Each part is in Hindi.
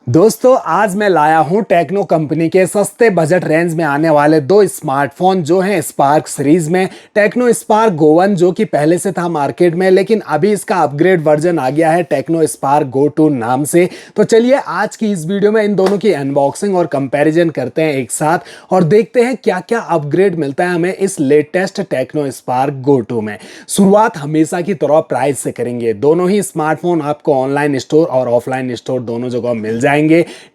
दोस्तों आज मैं लाया हूं टेक्नो कंपनी के सस्ते बजट रेंज में आने वाले दो स्मार्टफोन जो हैं स्पार्क सीरीज में। टेक्नो स्पार्क गो 1 जो कि पहले से था मार्केट में, लेकिन अभी इसका अपग्रेड वर्जन आ गया है टेक्नो स्पार्क गो 2 नाम से। तो चलिए आज की इस वीडियो में इन दोनों की अनबॉक्सिंग और कंपैरिजन करते हैं एक साथ और देखते हैं क्या क्या अपग्रेड मिलता है हमें इस लेटेस्ट टेक्नो स्पार्क गो 2 में। शुरुआत हमेशा की तरह प्राइस से करेंगे। दोनों ही स्मार्टफोन आपको ऑनलाइन स्टोर और ऑफलाइन स्टोर दोनों जगह मिल जाएंगे।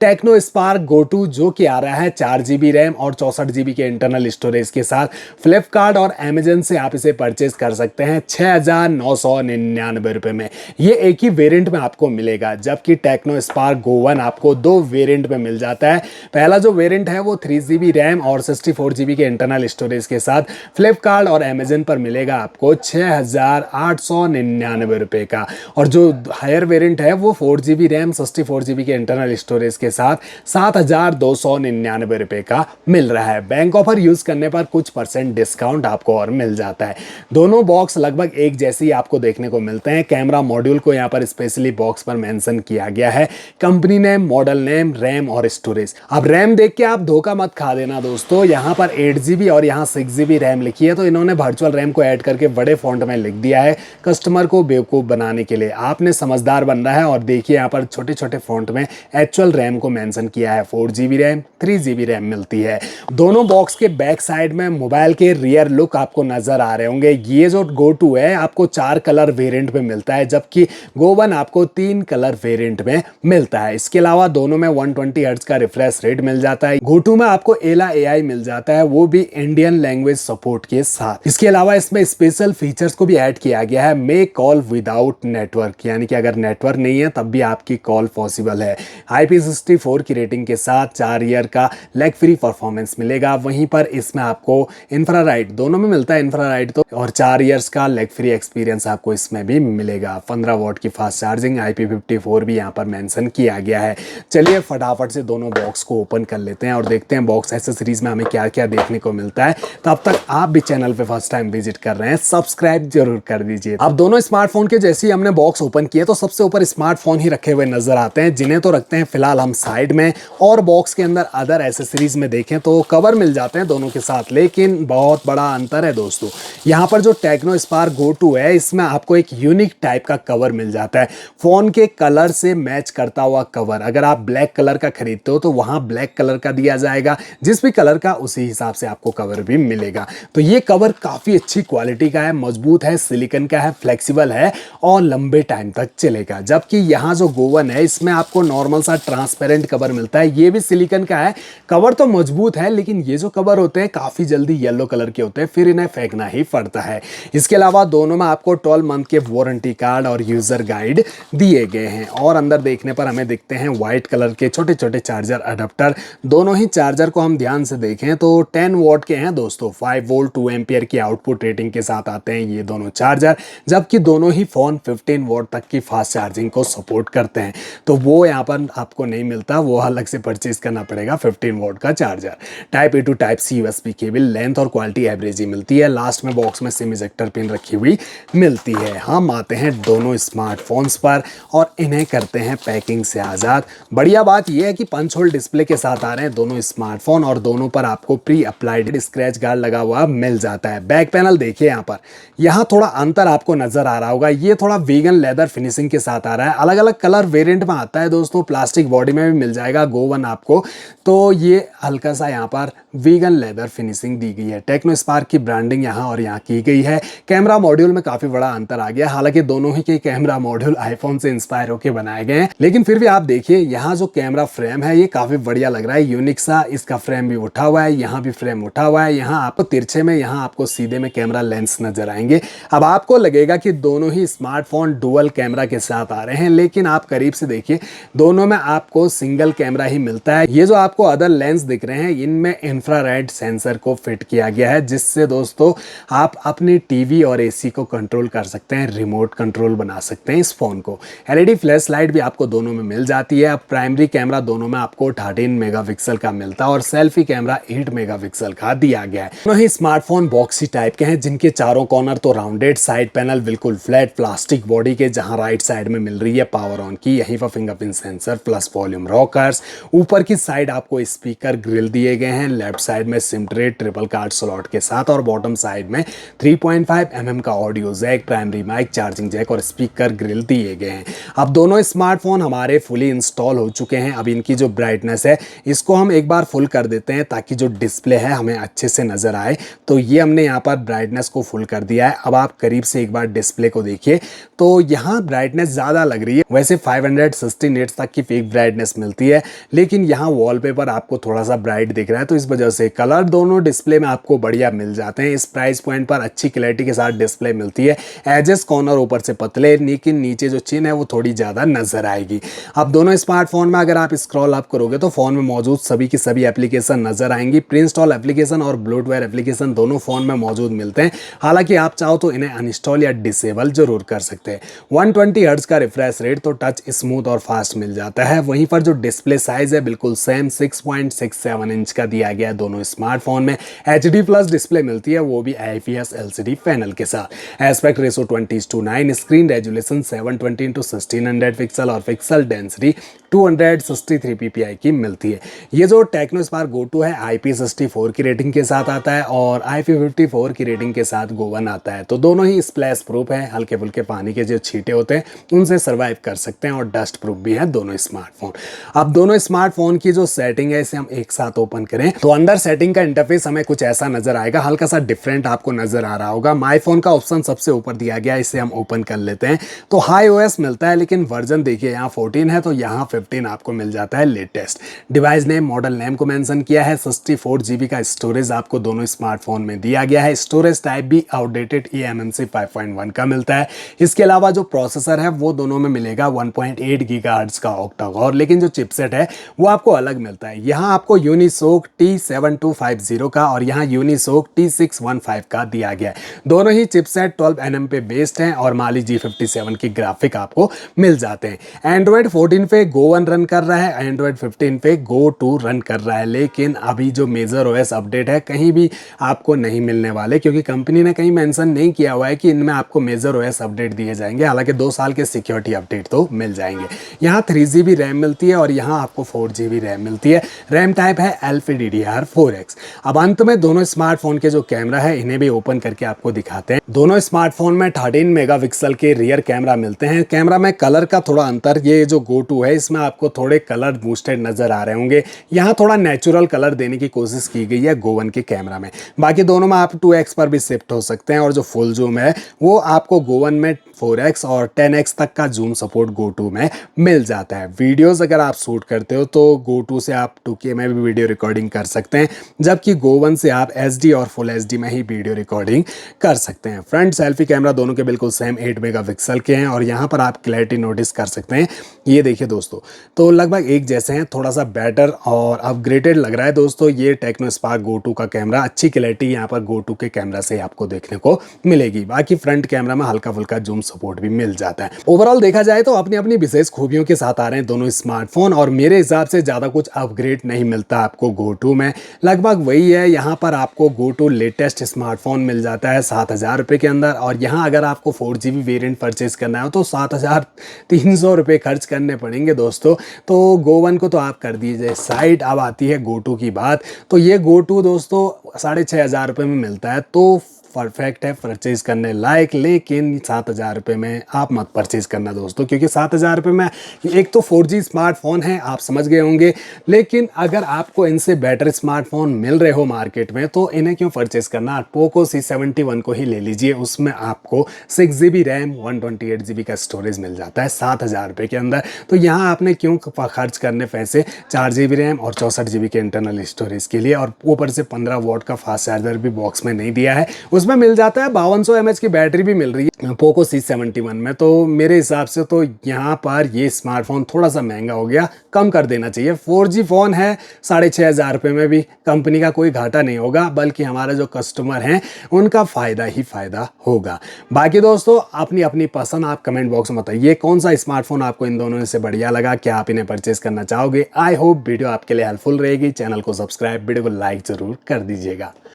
टेक्नो स्पार्क गो 2 जो कि आ रहा है 4 GB रैम और 64 GB के इंटरनल स्टोरेज के साथ। फ्लिपकार्ट और अमेजन से आप इसे परचेज कर सकते हैं 6,999 रुपए में। ये एक ही वेरिएंट में आपको मिलेगा, जबकि टेक्नो स्पार्क गो 1 आपको दो वेरिएंट में मिल जाता है। पहला जो वेरिएंट है वो 3 GB रैम और 64 GB के इंटरनल स्टोरेज के साथ फ्लिपकार्ट और अमेजन पर मिलेगा आपको 6,899 रुपए का, और जो हायर वेरिएंट है वो 4 GB रैम 64 GB के इंटरनल स्टोरेज के साथ 7,299 रुपए का मिल रहा है। बैंक ऑफर यूज करने पर कुछ परसेंट डिस्काउंट आपको और मिल जाता है। दोनों बॉक्स लगभग एक जैसे ही आपको देखने को मिलते हैं। कैमरा मॉड्यूल को यहाँ पर स्पेशली बॉक्स पर मेंशन किया गया है, company name, model name, RAM और स्टोरेज। अब रैम देख के आप धोखा मत खा देना दोस्तों, यहाँ पर 8 GB और यहाँ 6 GB रैम लिखी है, तो इन्होंने वर्चुअल रैम को ऐड करके बड़े फॉन्ट में लिख दिया है कस्टमर को बेवकूफ बनाने के लिए। आपने समझदार बनना है और देखिए यहाँ पर छोटे छोटे फॉन्ट में एक्चुअल रैम को मेंशन किया है। 4 GB रैम, 3 GB रैम मिलती है। दोनों बॉक्स के बैक साइड में मोबाइल के रियर लुक आपको नजर आ रहे होंगे। ये जो गो 2 है आपको 4 कलर वेरिएंट में मिलता है, जबकि गो 1 आपको 3 कलर वेरिएंट में मिलता है। इसके अलावा दोनों में 120 हर्ट्ज का रिफ्रेश रेट मिल जाता है। गो 2 में आपको एला AI मिल जाता है, वो भी इंडियन लैंग्वेज सपोर्ट के साथ। इसके अलावा इसमें स्पेशल फीचर्स को भी ऐड किया गया है, मेक कॉल विदाउट नेटवर्क, यानी कि अगर नेटवर्क नहीं है तब भी आपकी कॉल पॉसिबल है। IP64 की रेटिंग के साथ 4 ईयर का लैग फ्री परफॉर्मेंस मिलेगा। वहीं पर इसमें आपको इंफ्रारेड दोनों में मिलता है, इंफ्रारेड तो, और 4 इयर्स का लैग फ्री एक्सपीरियंस आपको इसमें भी मिलेगा। 15 वॉट की फास्ट चार्जिंग, IP54 भी यहाँ पर मेंशन किया गया है। चलिए फटाफट से दोनों बॉक्स को ओपन कर लेते हैं और देखते हैं बॉक्स एक्सेसरीज में हमें क्या क्या देखने को मिलता है। तब तक आप भी चैनल पे फर्स्ट टाइम विजिट कर रहे हैं, सब्सक्राइब जरूर कर दीजिए। अब दोनों स्मार्टफोन के जैसे ही हमने बॉक्स ओपन किया तो सबसे ऊपर स्मार्टफोन ही रखे हुए नजर आते हैं, जिन्हें तो रखते हैं फिलहाल हम साइड में। और बॉक्स के अंदर अदर एसेसरीज में देखें तो कवर मिल जाते हैं दोनों के साथ, लेकिन बहुत बड़ा अंतर है दोस्तों। यहाँ पर जो टेक्नो स्पार्क गो 2 है इसमें आपको एक यूनिक टाइप का कवर मिल जाता है, फोन के कलर से मैच करता हुआ कवर। अगर आप ब्लैक कलर का खरीदते हो तो वहां ब्लैक कलर का दिया जाएगा, जिस भी कलर का उसी हिसाब से आपको कवर भी मिलेगा। तो ये कवर काफी अच्छी क्वालिटी का है, मजबूत है, सिलिकॉन का है, फ्लेक्सिबल है और लंबे टाइम तक चलेगा। जबकि यहाँ जो गो 1 है इसमें आपको नॉर्मल सा ट्रांसपेरेंट कवर मिलता है, ये भी सिलिकॉन का है। कवर तो मजबूत है, लेकिन ये जो कवर होते हैं काफी जल्दी येलो कलर के होते हैं, फिर इन्हें फेंकना ही पड़ता है। इसके अलावा दोनों में आपको 12 मंथ के वारंटी कार्ड और यूजर गाइड दिए गए हैं। और अंदर देखने पर हमें दिखते हैं व्हाइट कलर के छोटे छोटे चार्जर अडेप्टर। दोनों ही चार्जर को हम ध्यान से देखें तो 10 वॉट के हैं दोस्तों, 5 वोल्ट 2 एम्पियर की आउटपुट रेटिंग के साथ आते हैं ये दोनों चार्जर। जबकि दोनों ही फोन 15 वॉट तक की फास्ट चार्जिंग को सपोर्ट करते हैं, तो वो यहाँ पर आपको नहीं मिलता, वो अलग से परचेज करना पड़ेगा 15 वॉट का charger. Type A to type C USB cable, length और क्वालिटी एवरेज ही मिलती है। लास्ट में बॉक्स में सिम इजेक्टर पिन रखी हुई मिलती है। हम आते हैं दोनों स्मार्टफोन्स पर और इन्हें करते हैं पैकिंग से आज़ाद। बढ़िया बात यह है कि पंच होल डिस्प्ले के साथ आ रहे हैं दोनों स्मार्टफोन और दोनों पर आपको प्री अप्लाइड स्क्रैच गार्ड लगा हुआ मिल जाता है। बैक पैनल देखिए यहाँ पर, यहाँ थोड़ा अंतर आपको नजर आ रहा होगा, ये थोड़ा वीगन लेदर फिनिशिंग के साथ आ रहा है। अलग अलग कलर वेरिएंट में आता है दोस्तों, प्लास्टिक बॉडी में भी मिल जाएगा गो 1 आपको। तो ये हल्का सा यहाँ पर वीगन लेदर फिनिशिंग दी गई है। टेक्नो स्पार्क की ब्रांडिंग यहाँ और यहाँ की गई है। कैमरा मॉड्यूल में काफी बड़ा अंतर आ गया, हालांकि दोनों ही के कैमरा मॉड्यूल आईफोन से इंस्पायर होकर बनाए गए हैं, लेकिन फिर भी आप देखिए यहाँ जो कैमरा फ्रेम है ये काफी बढ़िया लग रहा है, यूनिक सा। इसका फ्रेम भी उठा हुआ है, यहाँ भी फ्रेम उठा हुआ है, यहाँ आपको तिरछे में, यहाँ आपको सीधे में कैमरा लेंस नजर आएंगे। अब आपको लगेगा कि दोनों ही स्मार्टफोन डुअल कैमरा के साथ आ रहे हैं, लेकिन आप करीब से देखिए दोनों में आपको सिंगल कैमरा ही मिलता है। ये जो आपको अदर लेंस दिख रहे हैं इनमें इंफ्रारेड सेंसर को फिट किया गया है, जिससे दोस्तों आप अपनी टीवी और AC को कंट्रोल कर सकते हैं, रिमोट कंट्रोल बना सकते हैं इस फोन को। LED फ्लैश लाइट भी आपको दोनों में मिल जाती है। अब प्राइमरी कैमरा दोनों में आपको 13 मेगापिक्सल का मिलता है और सेल्फी कैमरा 8 मेगापिक्सल का दिया गया है। दोनों ही स्मार्टफोन बॉक्सी टाइप के हैं, जिनके चारों कॉर्नर तो राउंडेड, साइड पैनल बिल्कुल फ्लैट प्लास्टिक बॉडी के, जहां राइट साइड में मिल रही है पावर ऑन की, यहीं पर fingerprint sensor plus volume rockers. ऊपर की साइड आपको स्पीकर ग्रिल दिए गए हैं, लेफ्ट साइड में SIM tray triple card slot के साथ, और बॉटम साइड में 3.5 mm का audio jack, primary mic, charging jack और स्पीकर ग्रिल दिए गए हैं। अब दोनों स्मार्टफोन हमारे फुली इंस्टॉल हो चुके हैं। अब इनकी जो ब्राइटनेस है इसको हम एक बार फुल कर देते हैं ताकि जो डिस्प्ले है हमें अच्छे से नजर आए। तो ये हमने यहाँ पर ब्राइटनेस को फुल कर दिया है। अब आप करीब से एक बार डिस्प्ले को देखिए तो यहाँ ब्राइटनेस ज़्यादा लग रही है। वैसे 516 निट्स तक की पीक ब्राइटनेस मिलती है, लेकिन यहाँ वॉलपेपर आपको थोड़ा सा ब्राइट दिख रहा है, तो इस वजह से कलर दोनों डिस्प्ले में आपको बढ़िया मिल जाते हैं। इस प्राइस पॉइंट पर अच्छी क्लैरिटी के साथ डिस्प्ले मिलती है। एजेस कॉर्नर ऊपर से पतले, लेकिन नीचे जो चिन है वो थोड़ी ज़्यादा नजर आएगी। अब दोनों स्मार्टफोन में अगर आप स्क्रॉल अप करोगे तो फोन में मौजूद सभी की सभी एप्लीकेशन नजर आएंगी। प्री इंस्टॉल एप्लीकेशन और ब्लोटवेयर एप्लीकेशन दोनों फोन में मौजूद मिलते हैं। हालांकि आप चाहो तो इन्हें अनइंस्टॉल या डिसेबल जरूर कर सकते हैं। 120 हर्ट्ज का रिफ्रेश रेट, तो टच स्मूथ और फास्ट मिल जाता है। वहीं पर जो डिस्प्ले साइज है बिल्कुल सेम 6.67 इंच का दिया गया है दोनों स्मार्टफोन में। HD प्लस डिस्प्ले मिलती है, वो भी IPS LCD पैनल के साथ। Aspect ratio 20:9, screen resolution 720x1600 pixel और पिक्सल डेंसिटी 263 ppi की मिलती है। ये जो टेक्नो स्पार्क गो 2 है IP64 की रेटिंग के साथ आता है और IP54 की रेटिंग के साथ गो 1 आता है। तो दोनों ही स्प्लैश प्रूफ है, हल्के फुल्के पानी के जो छींटे होते हैं उनसे सर्वाइव कर सकते हैं, और डस्ट प्रूफ भी है दोनों स्मार्टफोन। अब दोनों स्मार्टफोन की जो सेटिंग है इसे हम एक साथ ओपन करें तो अंदर सेटिंग का इंटरफेस हमें कुछ ऐसा नजर आएगा, हल्का सा डिफरेंट आपको नजर आ रहा होगा। माई फोन का ऑप्शन सबसे ऊपर दिया गया है, इसे हम ओपन कर लेते हैं तो हाई OS मिलता है, लेकिन वर्जन देखिए यहाँ 14 है तो यहाँ 15 आपको मिल जाता है latest. Device name, model name को मेंशन किया है। 64 GB का स्टोरेज आपको दोनों स्मार्टफोन में दिया गया है। स्टोरेज टाइप भी आउटडेटेड eMMC 5.1 का मिलता है। इसके अलावा जो प्रोसेसर है वो दोनों में मिलेगा 1.8 GHz का ऑक्टा-कोर, लेकिन जो चिपसेट है वो आपको अलग मिलता है। यहाँ आपको यूनिसोक T7250 का और यहाँ यूनिसोक T615 का दिया गया है। दोनों ही चिपसेट 12 nm पे बेस्ड हैं और Mali G57 की ग्राफिक आपको मिल जाते हैं। एंड्रॉइड 14 पे गो 1 रन कर रहा है, एंड्रॉइड 15 पे गो 2 रन कर रहा है, लेकिन अभी जो मेजर OS अपडेट है कहीं भी आपको नहीं मिलने वाले, क्योंकि कंपनी ने कहीं मेंशन नहीं किया हुआ है कि इनमें आपको मेजर OS अपडेट दिए जाएंगे। हालांकि 2 साल के सिक्योरिटी अपडेट तो मिल जाएंगे। यहाँ 3GB रैम मिलती है और यहाँ आपको 4GB रैम मिलती है। रैम टाइप है LPDDR4X। अब अंत में दोनों स्मार्टफोन के जो कैमरा है इन्हें भी ओपन करके आपको दिखाते हैं। दोनों स्मार्टफोन में 13 मेगापिक्सल के रियर कैमरा मिलते हैं। कैमरा में कलर का थोड़ा अंतर, ये जो गो 2 है इसमें आपको थोड़े कलर बूस्टेड नजर आ रहे होंगे। यहाँ थोड़ा नेचुरल कलर देने की कोशिश की गई है गो 1 के कैमरा में। बाकी दोनों में आप 2x पर भी शिफ्ट हो सकते हैं, और जो फुल जूम है वो आपको गो 1 में 4x और 10x तक का जूम सपोर्ट गो 2 में मिल जाता है। वीडियोस अगर आप शूट करते हो तो गो 2 से आप 2K में भी वीडियो रिकॉर्डिंग कर सकते हैं, जबकि गो 1 से आप SD और फुल HD में ही वीडियो रिकॉर्डिंग कर सकते हैं। फ्रंट सेल्फी कैमरा दोनों के बिल्कुल सेम 8 मेगापिक्सल के हैं, और यहाँ पर आप क्लैरिटी नोटिस कर सकते हैं। ये देखिए दोस्तों, तो लगभग एक जैसे हैं, थोड़ा सा बेटर और अपग्रेडेड लग रहा है दोस्तों ये टेक्नो स्पार्क गो 2 का कैमरा। अच्छी क्लैरिटी यहाँ पर गो 2 के कैमरा से आपको देखने को मिलेगी। बाकी फ्रंट कैमरा में हल्का फुल्का जूम सपोर्ट भी मिल जाता है। ओवरऑल देखा जाए तो अपनी अपनी विशेष खूबियों के साथ आ रहे हैं दोनों स्मार्टफोन, और मेरे हिसाब से ज्यादा कुछ अपग्रेड नहीं मिलता आपको गो 2 में। लगभग वही है, यहाँ पर आपको गो 2 लेटेस्ट स्मार्टफोन मिल जाता है 7,000 रुपये के अंदर, और यहाँ अगर आपको 4GB वेरिएंट परचेज करना हो तो 7,300 रुपये खर्च करने पड़ेंगे दोस्तों। तो गो 1 को तो आप कर दीजिए साइड। अब आती है गो 2 की बात। तो ये गो 2 दोस्तों 6,500 रुपये में मिलता है, तो परफेक्ट है परचेज करने लायक, लेकिन 7,000 रुपये में आप मत परचेज करना दोस्तों, क्योंकि 7,000 रुपये में एक तो 4G स्मार्टफोन है, आप समझ गए होंगे, लेकिन अगर आपको इनसे बेटर स्मार्टफोन मिल रहे हो मार्केट में तो इन्हें क्यों परचेज करना। पोको C71 को ही ले लीजिए, उसमें आपको 6GB रैम 128GB का स्टोरेज मिल जाता है 7,000 रुपये के अंदर। तो यहाँ आपने क्यों खर्च करने पैसे 4GB रैम और 64GB के इंटरनल स्टोरेज के लिए, और ऊपर से 15 वॉट का फास्ट चार्जर भी बॉक्स में नहीं दिया है। उसमें मिल जाता है 5200 mAh की बैटरी भी मिल रही है पोको C71 में। तो मेरे हिसाब से तो यहाँ पर ये स्मार्टफोन थोड़ा सा महंगा हो गया, कम कर देना चाहिए। 4G फोन है 6,500 रुपये में भी कंपनी का कोई घाटा नहीं होगा, बल्कि हमारे जो कस्टमर हैं उनका फायदा ही फायदा होगा। बाकी दोस्तों अपनी अपनी पसंद आप कमेंट बॉक्स में बताइए कौन सा स्मार्टफोन आपको इन दोनों से बढ़िया लगा, क्या आप इन्हें परचेज करना चाहोगे। आई होप वीडियो आपके लिए हेल्पफुल रहेगी। चैनल को सब्सक्राइब, वीडियो को लाइक जरूर कर दीजिएगा।